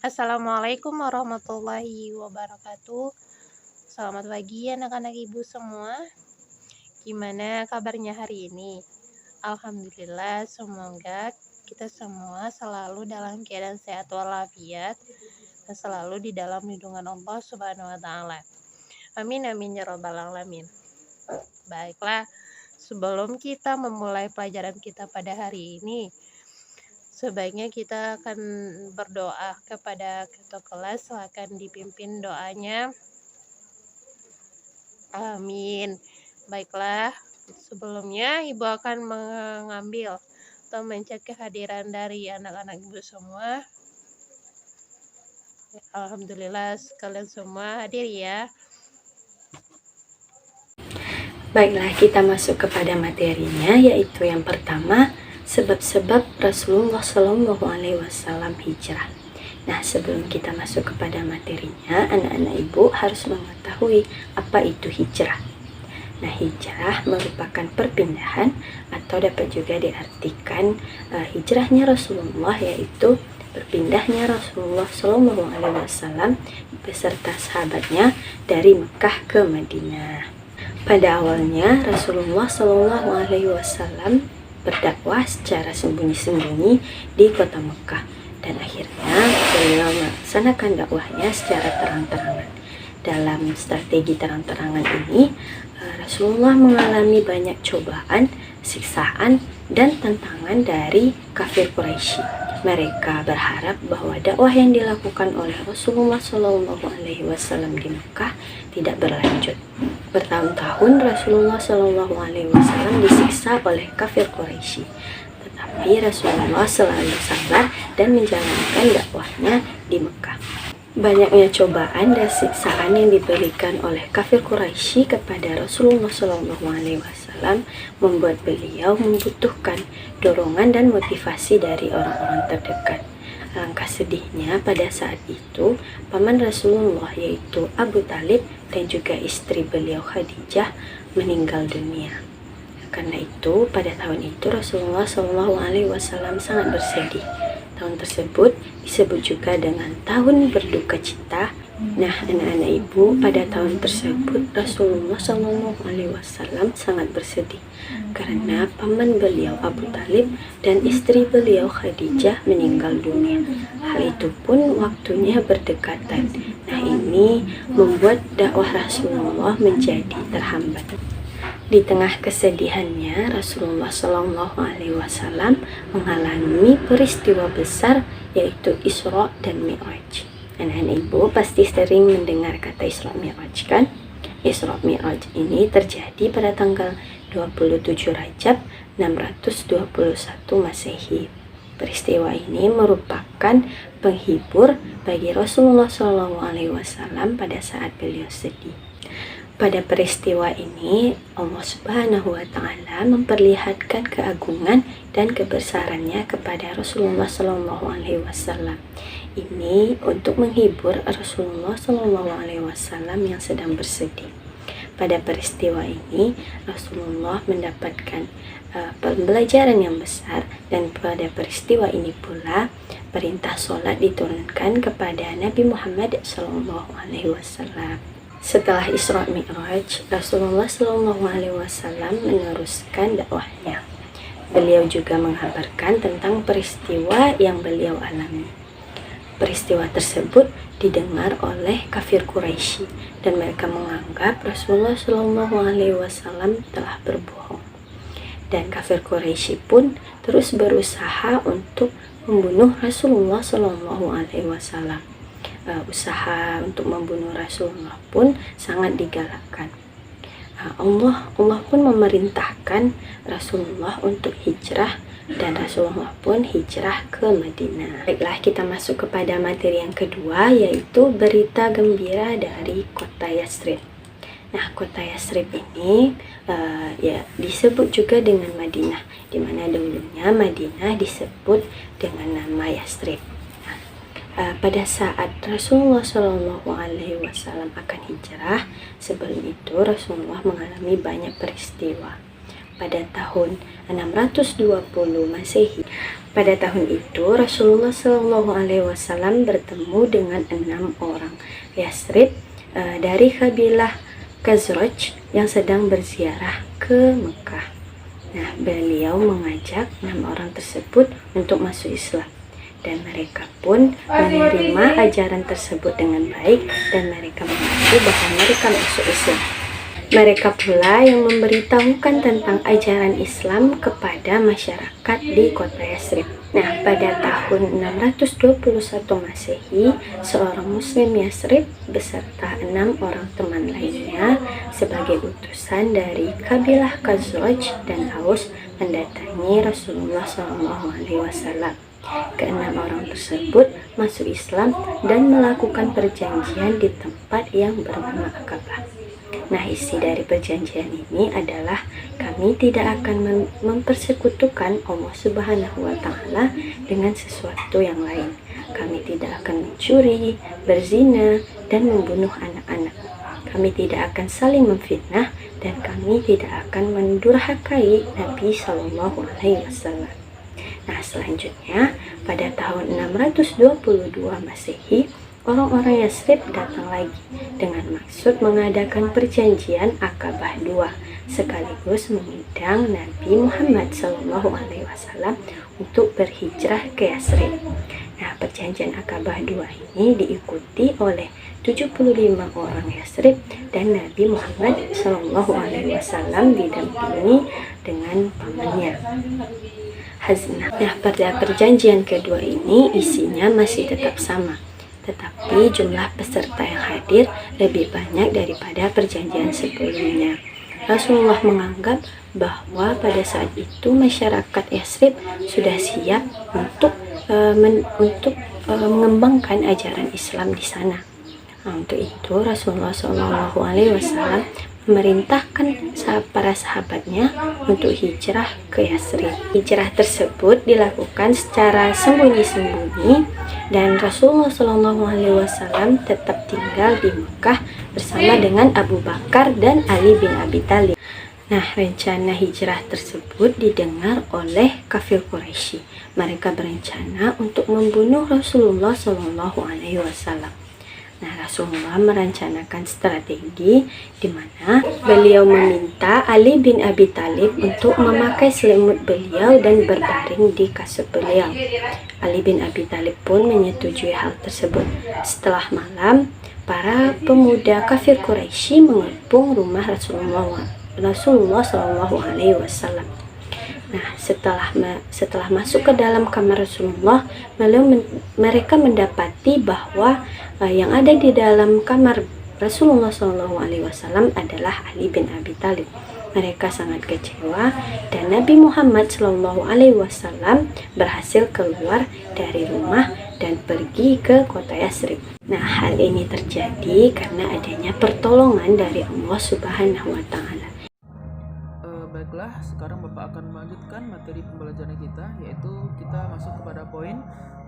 Assalamualaikum warahmatullahi wabarakatuh. Selamat pagi anak-anak ibu semua. Gimana kabarnya hari ini? Alhamdulillah, semoga kita semua selalu dalam keadaan sehat walafiat dan selalu di dalam lindungan Allah Subhanahu wa taala. Amin amin ya rabbal alamin. Baiklah, sebelum kita memulai pelajaran kita pada hari ini, sebaiknya kita akan berdoa kepada ketua kelas. Silakan dipimpin doanya. Amin. Baiklah, sebelumnya Ibu akan mengambil atau mencek kehadiran dari anak-anak Ibu semua. Alhamdulillah kalian semua hadir ya. Baiklah, kita masuk kepada materinya, yaitu yang pertama, sebab-sebab Rasulullah Shallallahu Alaihi Wasallam hijrah. Nah, sebelum kita masuk kepada materinya, anak-anak ibu harus mengetahui apa itu hijrah. Nah, hijrah merupakan perpindahan atau dapat juga diartikan hijrahnya Rasulullah, yaitu berpindahnya Rasulullah Shallallahu Alaihi Wasallam beserta sahabatnya dari Mekah ke Madinah. Pada awalnya Rasulullah Shallallahu Alaihi Wasallam berdakwah secara sembunyi-sembunyi di kota Mekah, dan akhirnya beliau melaksanakan dakwahnya secara terang-terangan. Dalam strategi terang-terangan ini, Rasulullah mengalami banyak cobaan, siksaan, dan tantangan dari kafir Quraisy. Mereka berharap bahwa dakwah yang dilakukan oleh Rasulullah Shallallahu Alaihi Wasallam di Mekah tidak berlanjut. Bertahun-tahun Rasulullah Shallallahu Alaihi Wasallam disiksa oleh kafir Quraisy, tetapi Rasulullah selalu sabar dan menjalankan dakwahnya di Mekah. Banyaknya cobaan dan siksaan yang diberikan oleh kafir Quraisy kepada Rasulullah Shallallahu Alaihi Wasallam membuat beliau membutuhkan dorongan dan motivasi dari orang-orang terdekat. Alangkah sedihnya pada saat itu, paman Rasulullah yaitu Abu Talib dan juga istri beliau Khadijah meninggal dunia. Karena itu, pada tahun itu Rasulullah Shallallahu Alaihi Wasallam sangat bersedih. Tahun tersebut disebut juga dengan tahun berduka cita. Nah, anak-anak ibu, pada tahun tersebut Rasulullah Shallallahu Alaihi Wasallam sangat bersedih karena paman beliau Abu Talib dan istri beliau Khadijah meninggal dunia. Hal itu pun waktunya berdekatan. Nah, ini membuat dakwah Rasulullah menjadi terhambat. Di tengah kesedihannya, Rasulullah Shallallahu Alaihi Wasallam mengalami peristiwa besar, yaitu Isra dan Mi'raj. Anak-anak ibu pasti sering mendengar kata Isra Mi'raj, kan? Isra Mi'raj ini terjadi pada tanggal 27 Rajab 621 Masehi. Peristiwa ini merupakan penghibur bagi Rasulullah Shallallahu Alaihi Wasallam pada saat beliau sedih. Pada peristiwa ini, Allah Subhanahu wa Ta'ala memperlihatkan keagungan dan kebesarannya kepada Rasulullah Shallallahu Alaihi Wasallam. Ini untuk menghibur Rasulullah Shallallahu Alaihi Wasallam yang sedang bersedih. Pada peristiwa ini, Rasulullah mendapatkan pembelajaran yang besar, dan pada peristiwa ini pula perintah sholat diturunkan kepada Nabi Muhammad Shallallahu Alaihi Wasallam. Setelah Isra Mi'raj, Rasulullah Shallallahu Alaihi Wasallam meneruskan dakwahnya. Beliau juga mengabarkan tentang peristiwa yang beliau alami. Peristiwa tersebut didengar oleh kafir Quraisy dan mereka menganggap Rasulullah Shallallahu Alaihi Wasallam telah berbohong. Dan kafir Quraisy pun terus berusaha untuk membunuh Rasulullah Shallallahu Alaihi Wasallam. Usaha untuk membunuh Rasulullah pun sangat digalakkan. Allah pun memerintahkan Rasulullah untuk hijrah, dan Rasulullah pun hijrah ke Madinah. Baiklah, kita masuk kepada materi yang kedua, yaitu berita gembira dari kota Yatsrib. Nah, kota Yatsrib ini disebut juga dengan Madinah, di mana dulunya Madinah disebut dengan nama Yatsrib. Pada saat Rasulullah Shallallahu Alaihi Wasallam akan hijrah, sebelum itu Rasulullah mengalami banyak peristiwa. pada tahun 620 Masehi. Pada tahun itu Rasulullah Shallallahu Alaihi Wasallam bertemu dengan 6 orang Yasrib dari kabilah Khazraj yang sedang berziarah ke Mekah. Nah, beliau mengajak 6 orang tersebut untuk masuk Islam, dan mereka pun menerima ajaran tersebut dengan baik, dan mereka mengaku bahwa mereka masuk Islam. Mereka pula yang memberitahukan tentang ajaran Islam kepada masyarakat di kota Yasrib. Nah, pada tahun 621 Masehi, seorang Muslim Yasrib beserta 6 orang teman lainnya sebagai utusan dari kabilah Khazraj dan Aus mendatangi Rasulullah SAW. Keenam orang tersebut masuk Islam dan melakukan perjanjian di tempat yang bernama Aqabah. Nah, isi dari perjanjian ini adalah kami tidak akan mempersekutukan Allah Subhanahu wa Ta'ala dengan sesuatu yang lain. Kami tidak akan mencuri, berzina, dan membunuh anak-anak. Kami tidak akan saling memfitnah, dan kami tidak akan mendurhakai Nabi Shallallahu Alaihi Wasallam. Nah, selanjutnya pada tahun 622 Masehi, orang-orang Yasrib datang lagi dengan maksud mengadakan perjanjian Aqabah II, sekaligus mengundang Nabi Muhammad SAW untuk berhijrah ke Yasrib. Nah, perjanjian Aqabah II ini diikuti oleh 75 orang Yasrib dan Nabi Muhammad SAW didampingi dengan pamannya Haznah. Nah, pada perjanjian kedua ini isinya masih tetap sama, tetapi jumlah peserta yang hadir lebih banyak daripada perjanjian sebelumnya. Rasulullah menganggap bahwa pada saat itu masyarakat Yasrib sudah siap untuk mengembangkan ajaran Islam di sana. Nah, untuk itu Rasulullah SAW memerintahkan para sahabatnya untuk hijrah ke Yasrib. Hijrah tersebut dilakukan secara sembunyi-sembunyi, dan Rasulullah SAW tetap tinggal di Mekah bersama dengan Abu Bakar dan Ali bin Abi Thalib. Nah, rencana hijrah tersebut didengar oleh kafir Quraisy. Mereka berencana untuk membunuh Rasulullah SAW. Nah, Rasulullah merencanakan strategi di mana beliau meminta Ali bin Abi Thalib untuk memakai selimut beliau dan berbaring di kasur beliau. Ali bin Abi Thalib pun menyetujui hal tersebut. Setelah malam, para pemuda kafir Quraisy mengepung rumah Rasulullah SAW. Nah, setelah masuk ke dalam kamar Rasulullah, mereka mendapati bahwa yang ada di dalam kamar Rasulullah SAW adalah Ali bin Abi Thalib. Mereka sangat kecewa, dan Nabi Muhammad SAW berhasil keluar dari rumah dan pergi ke kota Yasrib. Nah, hal ini terjadi karena adanya pertolongan dari Allah Subhanahu wa Ta'ala. Baiklah, sekarang Bapak akan melanjutkan materi pembelajaran kita, yaitu kita masuk kepada poin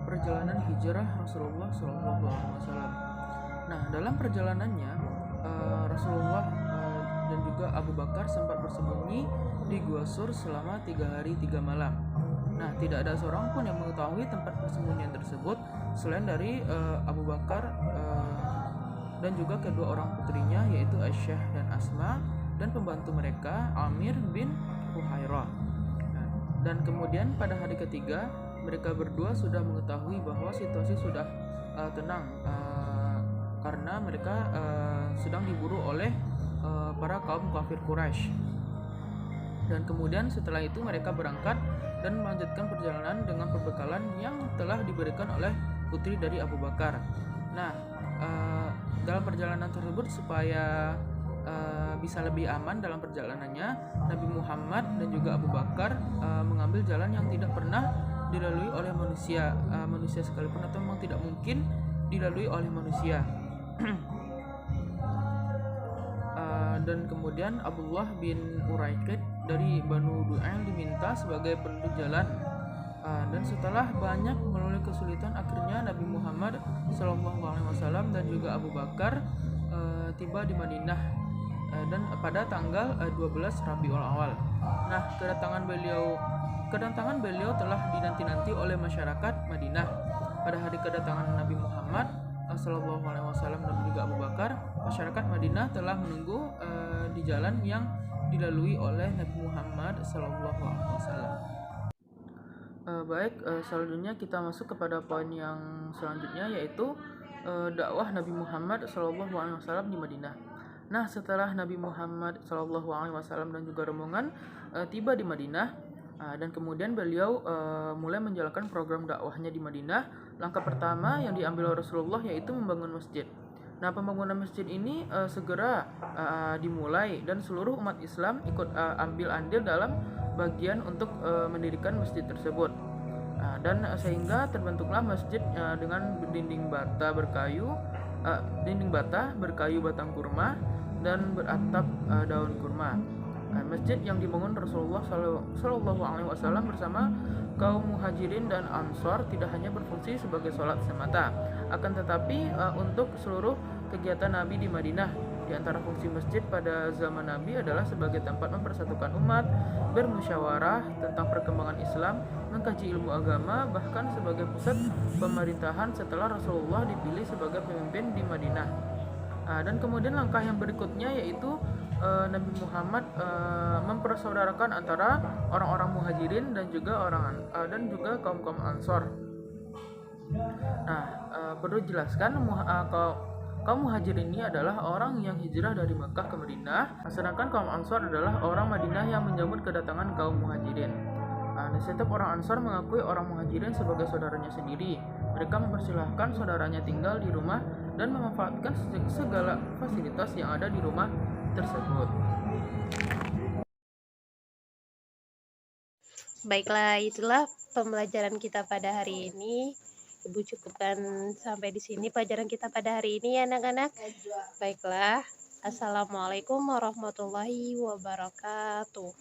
perjalanan hijrah Rasulullah SAW. Nah, dalam perjalanannya Rasulullah dan juga Abu Bakar sempat bersembunyi di Gua Sur selama 3 hari 3 malam. Nah, tidak ada seorang pun yang mengetahui tempat persembunyian tersebut selain dari Abu Bakar dan juga kedua orang putrinya, yaitu Aisyah dan Asma, dan pembantu mereka Amir bin Fuhairah. Nah, dan kemudian pada hari ketiga mereka berdua sudah mengetahui bahwa situasi sudah tenang karena mereka sedang diburu oleh para kaum kafir Quraisy. Dan kemudian setelah itu mereka berangkat dan melanjutkan perjalanan dengan perbekalan yang telah diberikan oleh putri dari Abu Bakar. Nah, dalam perjalanan tersebut supaya bisa lebih aman dalam perjalanannya, Nabi Muhammad dan juga Abu Bakar mengambil jalan yang tidak pernah dilalui oleh manusia sekalipun, atau memang tidak mungkin dilalui oleh manusia. Dan kemudian Abdullah bin Uraiqid dari Banu Du'ail diminta sebagai penduduk jalan. Dan setelah banyak melalui kesulitan, akhirnya Nabi Muhammad SAW dan juga Abu Bakar tiba di Madinah dan pada tanggal 12 Rabiul Awal. Nah, kedatangan beliau telah dinanti-nanti oleh masyarakat Madinah. Pada hari kedatangan Nabi Muhammad Sallallahu Alaihi Wasallam dan juga Abu Bakar, masyarakat Madinah telah menunggu di jalan yang dilalui oleh Nabi Muhammad Sallallahu Alaihi Wasallam. Selanjutnya kita masuk kepada poin yang selanjutnya, yaitu dakwah Nabi Muhammad Sallallahu Alaihi Wasallam di Madinah. Nah, setelah Nabi Muhammad Sallallahu Alaihi Wasallam dan juga rombongan tiba di Madinah, dan kemudian beliau mulai menjalankan program dakwahnya di Madinah. Langkah pertama yang diambil Rasulullah yaitu membangun masjid. Nah, pembangunan masjid ini segera dimulai dan seluruh umat Islam ikut ambil andil dalam bagian untuk mendirikan masjid tersebut. Dan sehingga terbentuklah masjid dengan dinding bata berkayu batang kurma dan beratap daun kurma. Masjid yang dibangun Rasulullah Shallallahu Alaihi Wasallam bersama kaum muhajirin dan ansor tidak hanya berfungsi sebagai sholat semata, akan tetapi untuk seluruh kegiatan Nabi di Madinah. Di antara fungsi masjid pada zaman Nabi adalah sebagai tempat mempersatukan umat, bermusyawarah tentang perkembangan Islam, mengkaji ilmu agama, bahkan sebagai pusat pemerintahan setelah Rasulullah dipilih sebagai pemimpin di Madinah. Dan kemudian langkah yang berikutnya yaitu Nabi Muhammad mempersaudarakan antara orang-orang muhajirin dan juga kaum ansor. Nah, perlu dijelaskan kaum muhajirin ini adalah orang yang hijrah dari Mekah ke Madinah, sedangkan kaum ansor adalah orang Madinah yang menyambut kedatangan kaum muhajirin. Setiap orang ansor mengakui orang muhajirin sebagai saudaranya sendiri. Mereka mempersilahkan saudaranya tinggal di rumah dan memanfaatkan segala fasilitas yang ada di rumah tersebut. Baiklah, itulah pembelajaran kita pada hari ini. Ibu cukupkan sampai di sini pelajaran kita pada hari ini ya anak-anak. Baiklah, assalamualaikum warahmatullahi wabarakatuh.